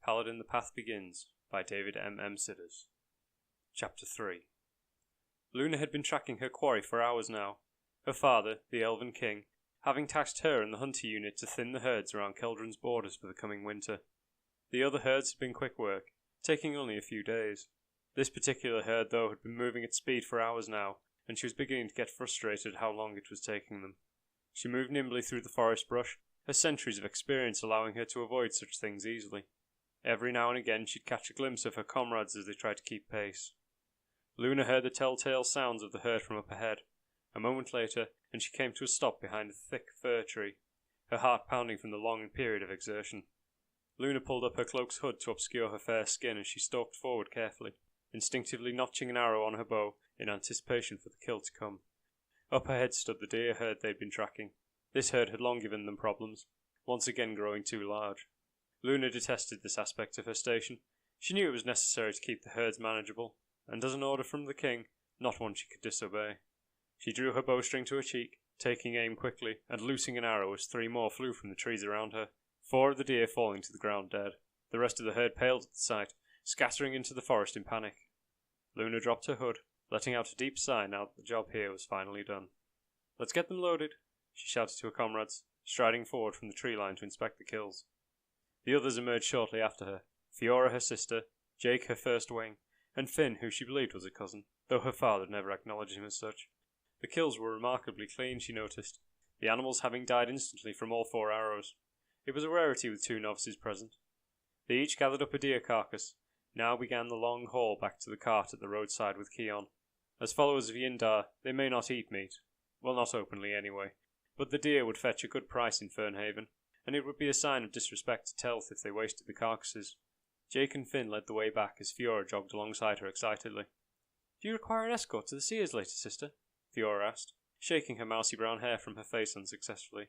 Paladin the Path Begins by David M. Sidders. Chapter 3. Luna had been tracking her quarry for hours now, her father, the Elven King, having tasked her and the hunter unit to thin the herds around Keldron's borders for the coming winter. The other herds had been quick work, taking only a few days. This particular herd, though, had been moving at speed for hours now, and she was beginning to get frustrated how long it was taking them. She moved nimbly through the forest brush, her centuries of experience allowing her to avoid such things easily. Every now and again she'd catch a glimpse of her comrades as they tried to keep pace. Luna heard the telltale sounds of the herd from up ahead. A moment later, and she came to a stop behind a thick fir tree, her heart pounding from the long period of exertion. Luna pulled up her cloak's hood to obscure her fair skin as she stalked forward carefully, instinctively notching an arrow on her bow in anticipation for the kill to come. Up ahead stood the deer herd they'd been tracking. This herd had long given them problems, once again growing too large. Luna detested this aspect of her station. She knew it was necessary to keep the herds manageable, and as an order from the king, not one she could disobey. She drew her bowstring to her cheek, taking aim quickly, and loosing an arrow as 3 more flew from the trees around her, 4 of the deer falling to the ground dead. The rest of the herd paled at the sight, scattering into the forest in panic. Luna dropped her hood, letting out a deep sigh now that the job here was finally done. "Let's get them loaded," she shouted to her comrades, striding forward from the tree line to inspect the kills. The others emerged shortly after her, Fiora her sister, Jake her first wing, and Finn, who she believed was a cousin, though her father had never acknowledged him as such. The kills were remarkably clean, she noticed, the animals having died instantly from all 4 arrows. It was a rarity with 2 novices present. They each gathered up a deer carcass. Now began the long haul back to the cart at the roadside with Keon. As followers of Yindar, they may not eat meat, well, not openly anyway, but the deer would fetch a good price in Fernhaven, and it would be a sign of disrespect to Telth if they wasted the carcasses. Jake and Finn led the way back as Fiora jogged alongside her excitedly. "Do you require an escort to the Seers later, sister?" Fiora asked, shaking her mousy brown hair from her face unsuccessfully.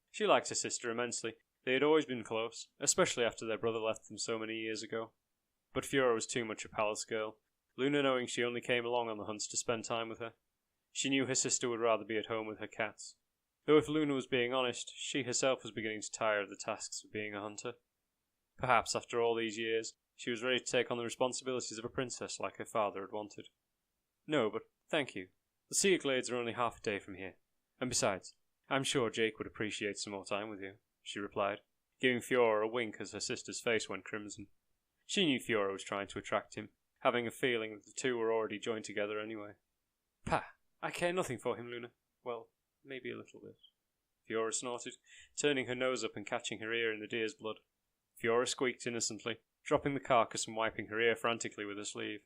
She liked her sister immensely. They had always been close, especially after their brother left them so many years ago. But Fiora was too much a palace girl, Luna knowing she only came along on the hunts to spend time with her. She knew her sister would rather be at home with her cats. Though if Luna was being honest, she herself was beginning to tire of the tasks of being a hunter. Perhaps, after all these years, she was ready to take on the responsibilities of a princess like her father had wanted. "No, but thank you. The Seer Glades are only half a day from here. And besides, I'm sure Jake would appreciate some more time with you," she replied, giving Fiora a wink as her sister's face went crimson. She knew Fiora was trying to attract him, having a feeling that the two were already joined together anyway. "Pah, I care nothing for him, Luna. Well, maybe a little bit," Fiora snorted, turning her nose up and catching her ear in the deer's blood. Fiora squeaked innocently, dropping the carcass and wiping her ear frantically with her sleeve.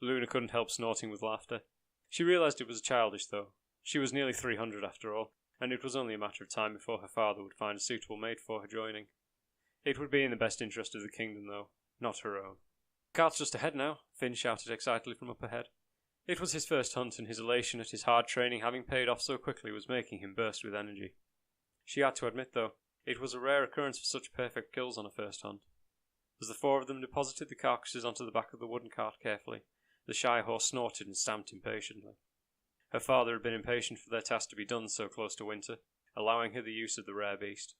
Luna couldn't help snorting with laughter. She realised it was childish, though. She was nearly 300 after all, and it was only a matter of time before her father would find a suitable mate for her joining. It would be in the best interest of the kingdom, though, not her own. "The cart's just ahead now," Finn shouted excitedly from up ahead. It was his first hunt, and his elation at his hard training having paid off so quickly was making him burst with energy. She had to admit, though, it was a rare occurrence for such perfect kills on a first hunt. As the 4 of them deposited the carcasses onto the back of the wooden cart carefully, the shy horse snorted and stamped impatiently. Her father had been impatient for their task to be done so close to winter, allowing her the use of the rare beast.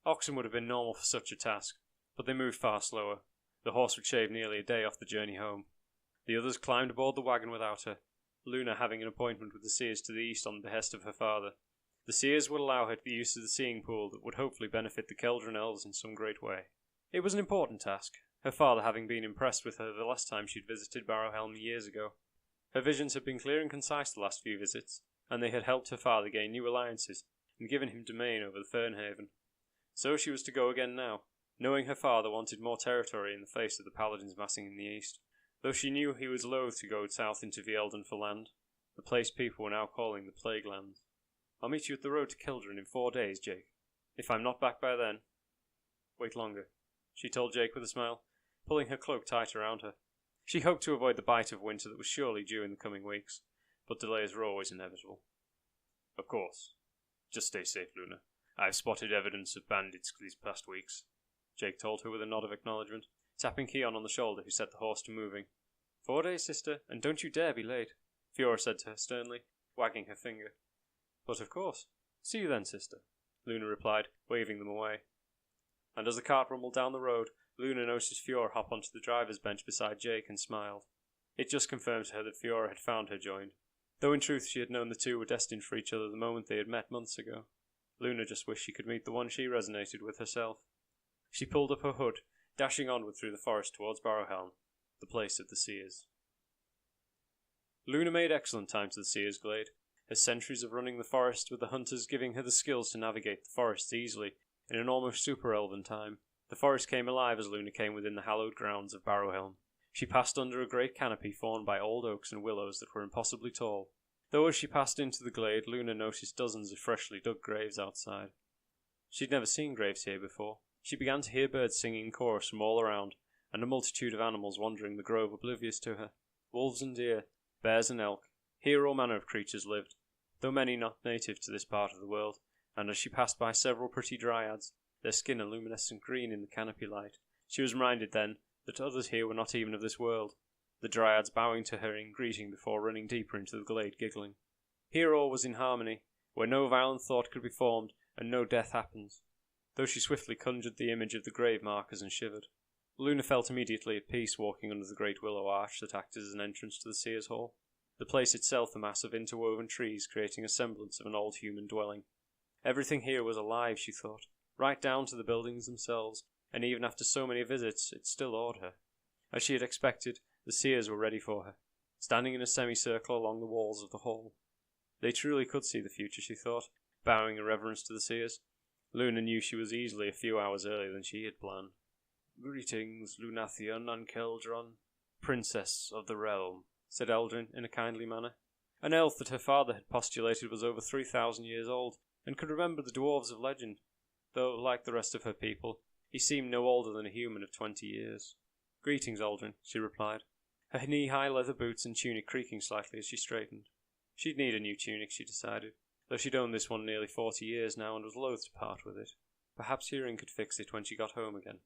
Oxen would have been normal for such a task, but they moved far slower. The horse would shave nearly a day off the journey home. The others climbed aboard the wagon without her, Luna having an appointment with the Seers to the east on the behest of her father. The Seers would allow her the use of the seeing pool that would hopefully benefit the Keldron elves in some great way. It was an important task, her father having been impressed with her the last time she'd visited Barrowhelm years ago. Her visions had been clear and concise the last few visits, and they had helped her father gain new alliances and given him domain over the Fernhaven. So she was to go again now, knowing her father wanted more territory in the face of the paladins massing in the east, though she knew he was loath to go south into Vielden for land, the place people were now calling the Plague Lands. "I'll meet you at the road to Keldron in 4 days, Jake. If I'm not back by then..." "Wait longer," she told Jake with a smile, pulling her cloak tight around her. She hoped to avoid the bite of winter that was surely due in the coming weeks, but delays were always inevitable. "Of course. Just stay safe, Luna. I've spotted evidence of bandits these past weeks," Jake told her with a nod of acknowledgement, tapping Keon on the shoulder who set the horse to moving. 4 days, sister, and don't you dare be late," Fiora said to her sternly, wagging her finger. "But of course. See you then, sister," Luna replied, waving them away. And as the cart rumbled down the road, Luna noticed Fiora hop onto the driver's bench beside Jake and smiled. It just confirmed to her that Fiora had found her joined, though in truth she had known the two were destined for each other the moment they had met months ago. Luna just wished she could meet the one she resonated with herself. She pulled up her hood, dashing onward through the forest towards Barrowhelm, the place of the Seers. Luna made excellent time to the Seers' Glade, her centuries of running the forest with the hunters giving her the skills to navigate the forests easily in an almost super-elven time. The forest came alive as Luna came within the hallowed grounds of Barrowhelm. She passed under a great canopy formed by old oaks and willows that were impossibly tall. Though as she passed into the glade, Luna noticed dozens of freshly dug graves outside. She'd never seen graves here before. She began to hear birds singing in chorus from all around, and a multitude of animals wandering the grove oblivious to her. Wolves and deer, bears and elk, here all manner of creatures lived, though many not native to this part of the world, and as she passed by several pretty dryads, their skin a luminescent green in the canopy light, she was reminded then that others here were not even of this world, the dryads bowing to her in greeting before running deeper into the glade giggling. Here all was in harmony, where no violent thought could be formed and no death happens, though she swiftly conjured the image of the grave markers and shivered. Luna felt immediately at peace walking under the great willow arch that acted as an entrance to the Seers' Hall, the place itself a mass of interwoven trees creating a semblance of an old human dwelling. Everything here was alive, she thought, right down to the buildings themselves, and even after so many visits it still awed her. As she had expected, the Seers were ready for her, standing in a semicircle along the walls of the hall. They truly could see the future, she thought, bowing in reverence to the Seers. Luna knew she was easily a few hours earlier than she had planned. "Greetings, Lunathion and Keldron, Princess of the Realm," said Eldrin in a kindly manner. An elf that her father had postulated was over 3,000 years old, and could remember the dwarves of legend, though, like the rest of her people, he seemed no older than a human of 20 years. "Greetings, Aldrin," she replied, her knee-high leather boots and tunic creaking slightly as she straightened. She'd need a new tunic, she decided, though she'd owned this one nearly 40 years now and was loath to part with it. Perhaps Hearing could fix it when she got home again.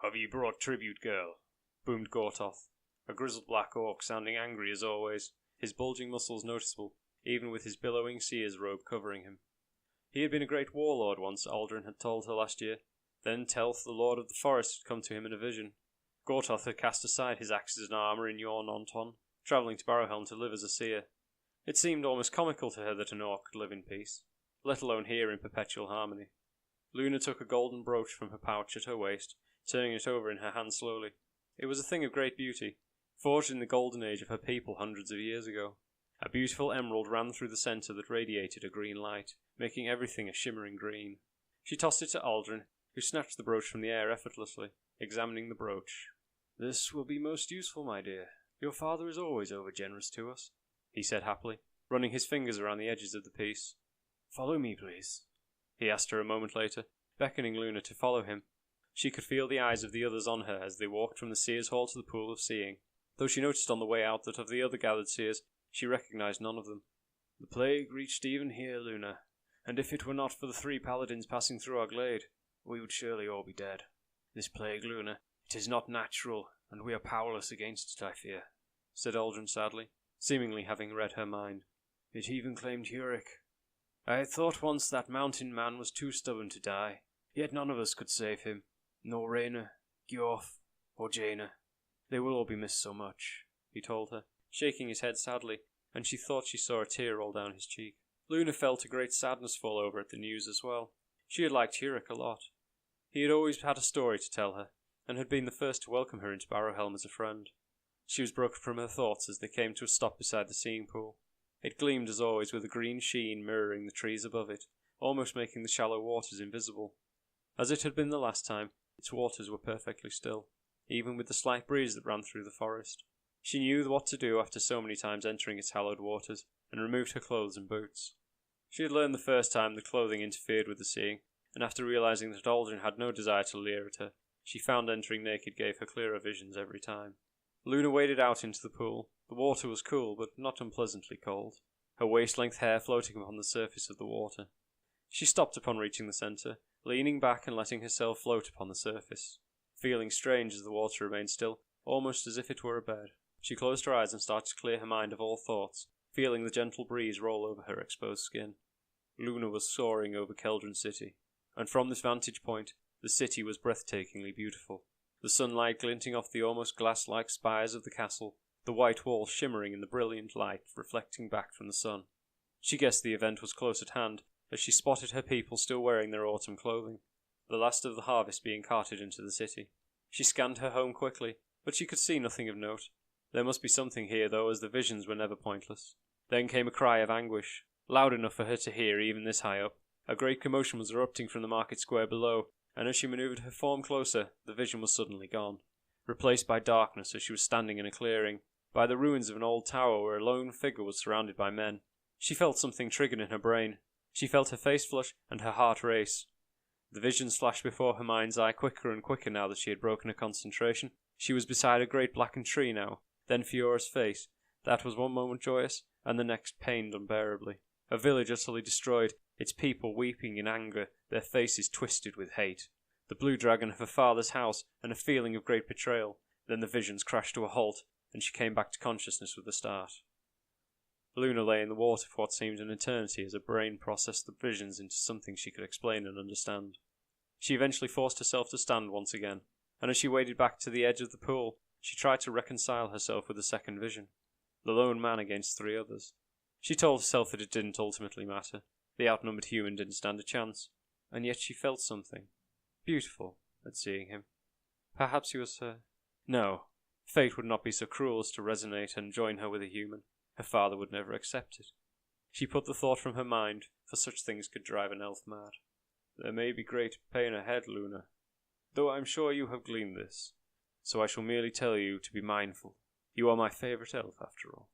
"Have you brought tribute, girl?" boomed Gortoth, a grizzled black orc sounding angry as always, his bulging muscles noticeable, even with his billowing seer's robe covering him. He had been a great warlord once, Aldrin had told her last year. Then Telf, the lord of the forest, had come to him in a vision. Gortoth had cast aside his axes and armour in Yorn-on-Ton, travelling to Barrowhelm to live as a seer. It seemed almost comical to her that an orc could live in peace, let alone here in perpetual harmony. Luna took a golden brooch from her pouch at her waist, turning it over in her hand slowly. It was a thing of great beauty, forged in the golden age of her people hundreds of years ago. A beautiful emerald ran through the centre that radiated a green light, making everything a shimmering green. She tossed it to Aldrin, who snatched the brooch from the air effortlessly, examining the brooch. "This will be most useful, my dear. Your father is always over-generous to us," he said happily, running his fingers around the edges of the piece. "Follow me, please," he asked her a moment later, beckoning Luna to follow him. She could feel the eyes of the others on her as they walked from the Seers' Hall to the Pool of Seeing, though she noticed on the way out that of the other gathered Seers, she recognized none of them. "The plague reached even here, Luna, and if it were not for the 3 paladins passing through our glade, we would surely all be dead. This plague, Luna, it is not natural, and we are powerless against it, I fear," said Aldrin sadly, seemingly having read her mind. "It even claimed Huric. I had thought once that mountain man was too stubborn to die, yet none of us could save him, nor Rayna, Gyorf, or Jaina. They will all be missed so much," he told her, shaking his head sadly, and she thought she saw a tear roll down his cheek. Luna felt a great sadness fall over at the news as well. She had liked Huric a lot. He had always had a story to tell her, and had been the first to welcome her into Barrowhelm as a friend. She was broken from her thoughts as they came to a stop beside the seeing pool. It gleamed as always with a green sheen mirroring the trees above it, almost making the shallow waters invisible. As it had been the last time, its waters were perfectly still, even with the slight breeze that ran through the forest. She knew what to do after so many times entering its hallowed waters, and removed her clothes and boots. She had learned the first time that clothing interfered with the seeing, and after realizing that Aldrin had no desire to leer at her, she found entering naked gave her clearer visions every time. Luna waded out into the pool. The water was cool, but not unpleasantly cold, her waist-length hair floating upon the surface of the water. She stopped upon reaching the centre, leaning back and letting herself float upon the surface, feeling strange as the water remained still, almost as if it were a bed. She closed her eyes and started to clear her mind of all thoughts, feeling the gentle breeze roll over her exposed skin. Luna was soaring over Keldron City, and from this vantage point, the city was breathtakingly beautiful. the sunlight glinting off the almost glass-like spires of the castle, the white walls shimmering in the brilliant light reflecting back from the sun. She guessed the event was close at hand, as she spotted her people still wearing their autumn clothing, the last of the harvest being carted into the city. She scanned her home quickly, but she could see nothing of note. There must be something here, though, as the visions were never pointless. Then came a cry of anguish, loud enough for her to hear even this high up. A great commotion was erupting from the market square below, and as she manoeuvred her form closer, the vision was suddenly gone, replaced by darkness as she was standing in a clearing, by the ruins of an old tower where a lone figure was surrounded by men. She felt something triggered in her brain. She felt her face flush and her heart race. The visions flashed before her mind's eye quicker and quicker now that she had broken her concentration. She was beside a great blackened tree now, then Fiora's face. That was one moment joyous, and the next pained unbearably. A village utterly destroyed, its people weeping in anger, their faces twisted with hate. The blue dragon of her father's house, and a feeling of great betrayal. Then the visions crashed to a halt, and she came back to consciousness with a start. Luna lay in the water for what seemed an eternity as her brain processed the visions into something she could explain and understand. She eventually forced herself to stand once again, and as she waded back to the edge of the pool, she tried to reconcile herself with the second vision. The lone man against three others. She told herself that it didn't ultimately matter. The outnumbered human didn't stand a chance, and yet she felt something beautiful at seeing him. Perhaps he was her. No, fate would not be so cruel as to resonate and join her with a human. Her father would never accept it. She put the thought from her mind, for such things could drive an elf mad. There may be great pain ahead, Luna, though I am sure you have gleaned this, so I shall merely tell you to be mindful. You are my favourite elf, after all,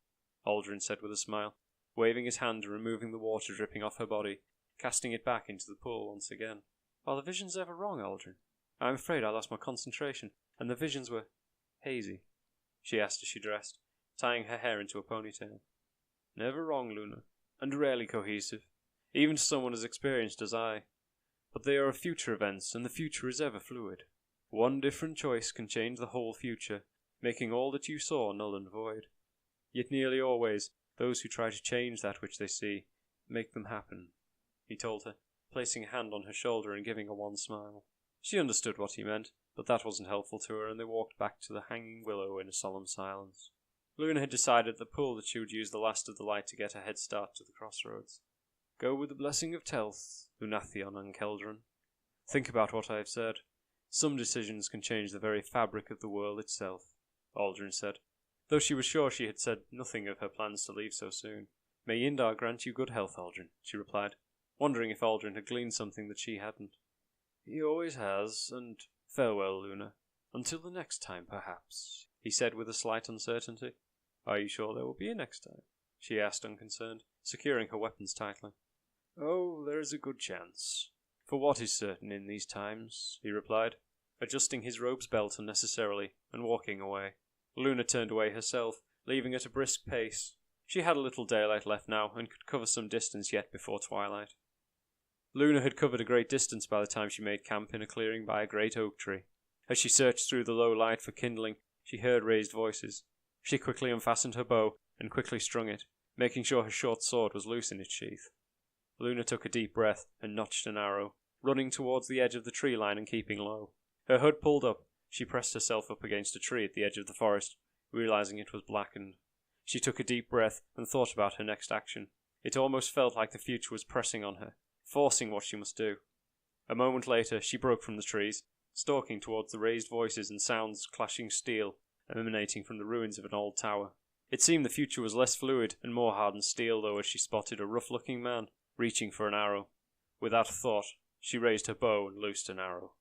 Aldrin said with a smile, waving his hand and removing the water dripping off her body, casting it back into the pool once again. Are the visions ever wrong, Aldrin? I am afraid I lost my concentration, and the visions were hazy, she asked as she dressed, tying her hair into a ponytail. Never wrong, Luna, and rarely cohesive, even to someone as experienced as I. But they are future events, and the future is ever fluid. One different choice can change the whole future, making all that you saw null and void. Yet nearly always, those who try to change that which they see, make them happen, he told her, placing a hand on her shoulder and giving a wan smile. She understood what he meant, but that wasn't helpful to her, and they walked back to the hanging willow in a solemn silence. Luna had decided at the pool that she would use the last of the light to get a head start to the crossroads. Go with the blessing of Telth, Lunathion and Keldron. Think about what I have said. Some decisions can change the very fabric of the world itself, Aldrin said, though she was sure she had said nothing of her plans to leave so soon. May Yindar grant you good health, Aldrin, she replied, wondering if Aldrin had gleaned something that she hadn't. He always has, and farewell, Luna. Until the next time, perhaps, he said with a slight uncertainty. Are you sure there will be a next time? She asked unconcerned, securing her weapons tightly. Oh, there is a good chance. For what is certain in these times, he replied, adjusting his robe's belt unnecessarily and walking away. Luna turned away herself, leaving at a brisk pace. She had a little daylight left now and could cover some distance yet before twilight. Luna had covered a great distance by the time she made camp in a clearing by a great oak tree. As she searched through the low light for kindling, she heard raised voices. She quickly unfastened her bow and quickly strung it, making sure her short sword was loose in its sheath. Luna took a deep breath and notched an arrow, running towards the edge of the tree line and keeping low. Her hood pulled up, she pressed herself up against a tree at the edge of the forest, realizing it was blackened. She took a deep breath and thought about her next action. It almost felt like the future was pressing on her, forcing what she must do. A moment later, she broke from the trees, stalking towards the raised voices and sounds clashing steel emanating from the ruins of an old tower. It seemed the future was less fluid and more hardened steel, though, as she spotted a rough-looking man reaching for an arrow. Without a thought, she raised her bow and loosed an arrow.